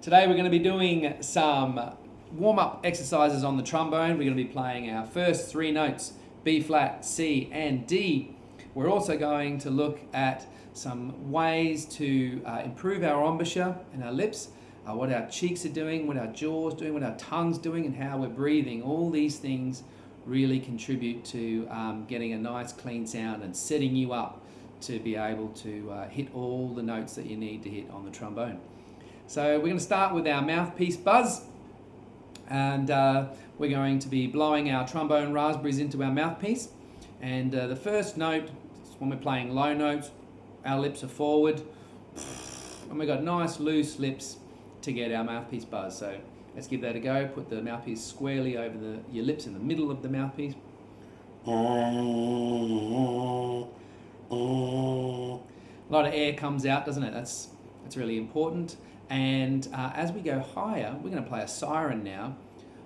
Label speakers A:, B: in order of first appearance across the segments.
A: Today we're going to be doing some warm-up exercises on the trombone. We're going to be playing our first three notes, B flat, C and D. We're also going to look at some ways to improve our embouchure and our lips, what our cheeks are doing, what our jaw's doing, what our tongue's doing, and how we're breathing. All these things really contribute to getting a nice clean sound and setting you up to be able to hit all the notes that you need to hit on the trombone. So we're going to start with our mouthpiece buzz, and we're going to be blowing our trombone raspberries into our mouthpiece. And the first note, when we're playing low notes, our lips are forward, and we've got nice loose lips to get our mouthpiece buzz. So let's give that a go. Put the mouthpiece squarely over your lips in the middle of the mouthpiece. A lot of air comes out, doesn't it? That's really important. And as we go higher, we're going to play a siren now.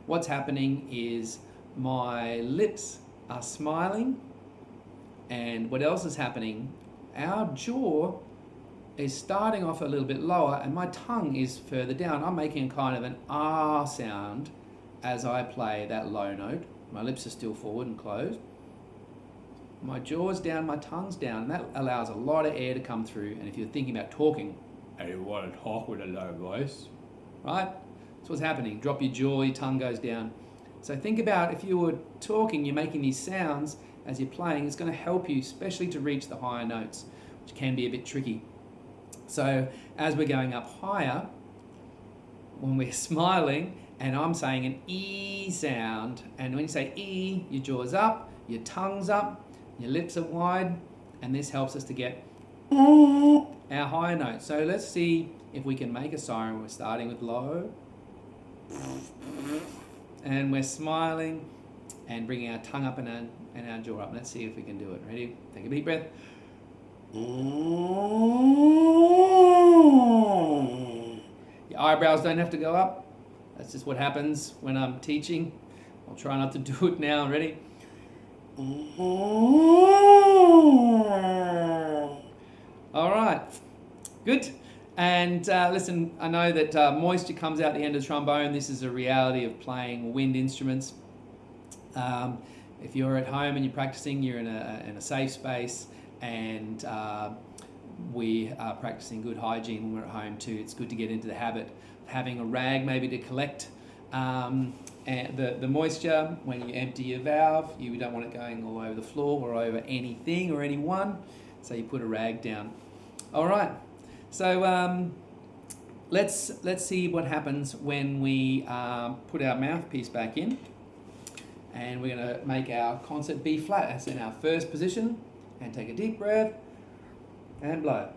A: What's happening is my lips are smiling, and what else is happening? Our jaw is starting off a little bit lower and my tongue is further down. I'm making kind of an R sound as I play that low note. My lips are still forward and closed. My jaw's down, my tongue's down, and that allows a lot of air to come through. And if you're thinking about talking, and you want to talk with a low voice, right? That's what's happening. Drop your jaw, your tongue goes down. So think about if you were talking, you're making these sounds as you're playing, it's going to help you, especially to reach the higher notes, which can be a bit tricky. So as we're going up higher, when we're smiling, and I'm saying an E sound, and when you say E, your jaw's up, your tongue's up, your lips are wide, and this helps us to get our higher notes. So let's see if we can make a siren. We're starting with low, and we're smiling and bringing our tongue up and our jaw up. Let's see if we can do it. Ready? Take a deep breath. Your eyebrows don't have to go up. That's just what happens when I'm teaching. I'll try not to do it now. Ready? All right, good. And listen, I know that moisture comes out the end of the trombone. This is a reality of playing wind instruments. If you're at home and you're practicing, you're in a safe space, and we are practicing good hygiene when we're at home too. It's good to get into the habit of having a rag maybe to collect and the moisture when you empty your valve. You don't want it going all over the floor or over anything or anyone, so you put a rag down. All right, so let's see what happens when we put our mouthpiece back in, and we're going to make our concert B flat. That's in our first position, and take a deep breath and blow.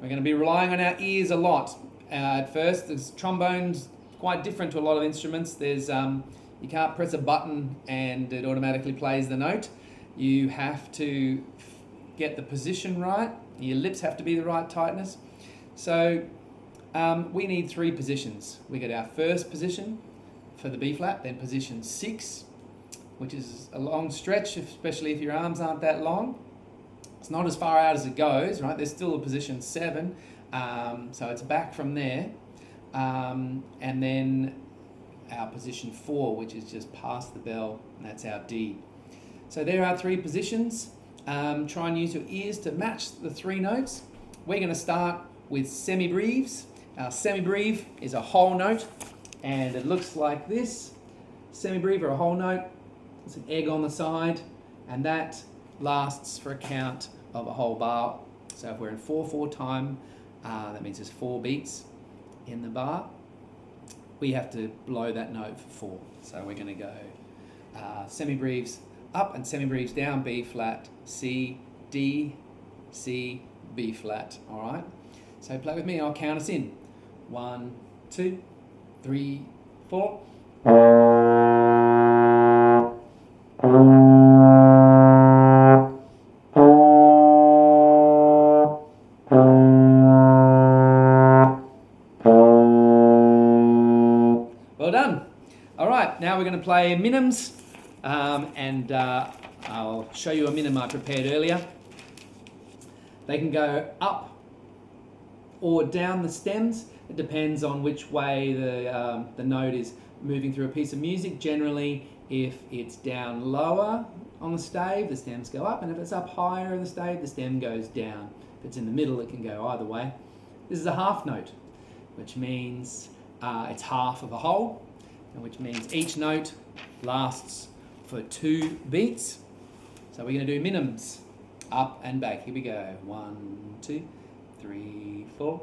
A: We're going to be relying on our ears a lot. At first, this trombone's quite different to a lot of instruments. There's you can't press a button and it automatically plays the note. You have to get the position right. Your lips have to be the right tightness. So we need three positions. We get our first position for the B flat, then position 6, which is a long stretch, especially if your arms aren't that long. It's not as far out as it goes, right? There's still a position 7, so it's back from there. And then our position 4, which is just past the bell, and that's our D. So there are three positions. Try and use your ears to match the three notes. We're going to start with semibreves. Our semibreve is a whole note, and it looks like this. Semibreve or a whole note. It's an egg on the side, and that lasts for a count of a whole bar. So if we're in 4/4 time, that means there's 4 beats in the bar. We have to blow that note for 4. So we're going to go semibreves up and semibreves down, B flat, C, D, C, B flat. All right. So play with me. I'll count us in. 1, 2, 3, 4. Well done. All right, now we're going to play minims, and I'll show you a minim I prepared earlier. They can go up or down the stems. It depends on which way the note is moving through a piece of music. Generally, if it's down lower on the stave, the stems go up, and if it's up higher in the stave, the stem goes down. If it's in the middle, it can go either way. This is a half note, which means it's half of a whole, and which means each note lasts for 2 beats. So we're going to do minims, up and back. Here we go. 1, 2, 3, 4.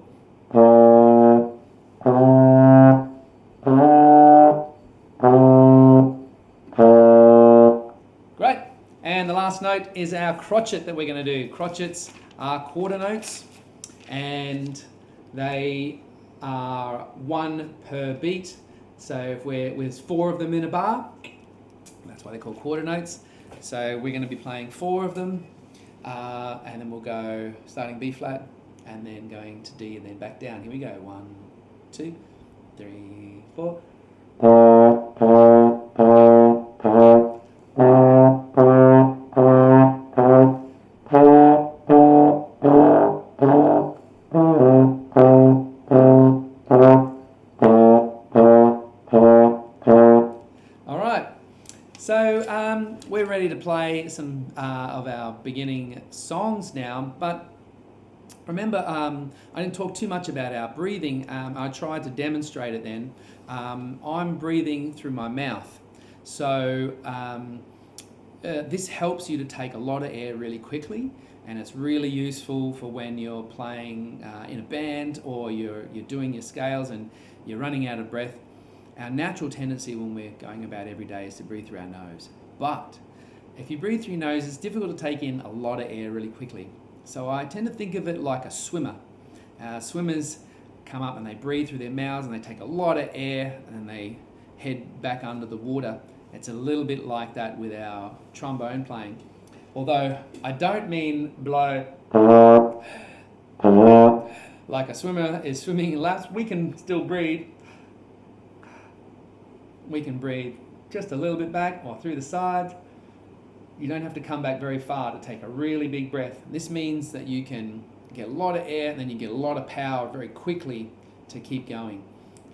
A: Great. And the last note is our crotchet that we're going to do. Crotchets are quarter notes, and they are 1 per beat. So if there's 4 of them in a bar, that's why they're called quarter notes. So we're going to be playing 4 of them, and then we'll go starting B flat, and then going to D, and then back down. Here we go. 1, 2, 3, 4. So we're ready to play some of our beginning songs now, but remember, I didn't talk too much about our breathing. I tried to demonstrate it then. I'm breathing through my mouth, so this helps you to take a lot of air really quickly, and it's really useful for when you're playing in a band, or you're doing your scales and you're running out of breath. Our natural tendency when we're going about every day is to breathe through our nose. But if you breathe through your nose, it's difficult to take in a lot of air really quickly. So I tend to think of it like a swimmer. Swimmers come up and they breathe through their mouths and they take a lot of air and then they head back under the water. It's a little bit like that with our trombone playing. Although I don't mean blow like a swimmer is swimming in laps. We can still breathe. We can breathe just a little bit back or through the sides. You don't have to come back very far to take a really big breath. This means that you can get a lot of air and then you get a lot of power very quickly to keep going.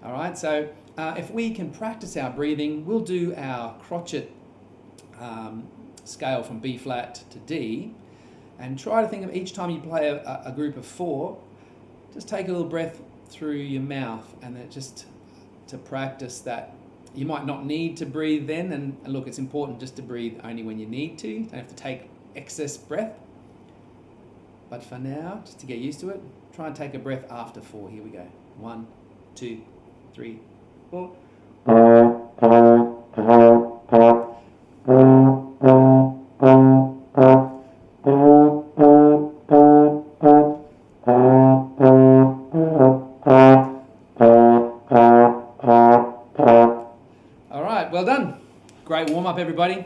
A: All right, so if we can practice our breathing, we'll do our crotchet scale from B flat to D, and try to think of each time you play a group of 4, just take a little breath through your mouth, and then just to practice that. You might not need to breathe then, and look, it's important just to breathe only when you need to. You don't have to take excess breath. But for now, just to get used to it, try and take a breath after 4. Here we go. 1, 2, 3, 4. Well done. Great warm-up, everybody.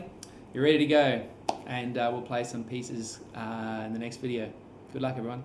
A: You're ready to go. And we'll play some pieces in the next video. Good luck, everyone.